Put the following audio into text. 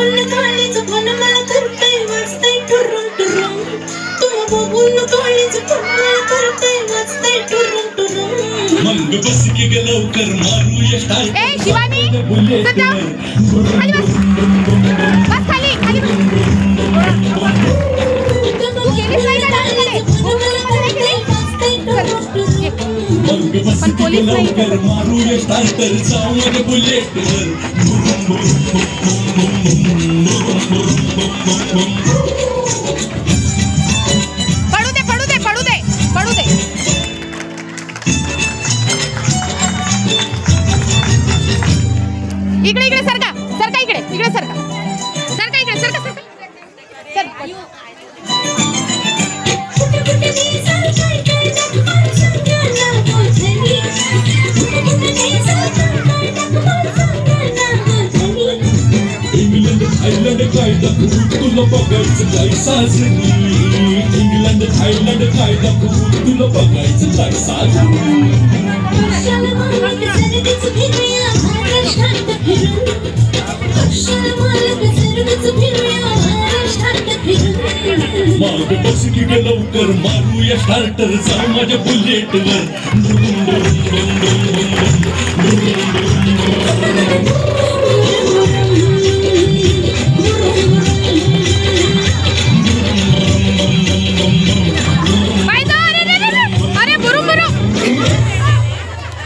बघून काळीचं मन मला करतंय वाजतंय टुरुम टुरुम तुला बघून काळीचं मन मला करतंय वाजतंय टुरुम टुरुम मग बस की ग लवकर मारूया स्टाईल ए शिवानी सदा खाली बस बस खाली खाली बस तू गेलीस नाही का पण पोलीस नाही मारूया स्टार्टर जाऊ मध्ये बुलेटवर पडू दे पडू दे पडू दे पडू दे इकडे इकडे सरका सरका इकडे इकडे सरका सरका इकडे सरका सरका सर इंग्लंड थायलंड काय दाखवू तुला बघायचं काय साजनी इंग्लंड थायलंड काय दाखवू तुला बघायचं काय साजनी माग बस की ग लवकर मारूया स्टार्टर जाऊ माझ्या बुलेटवर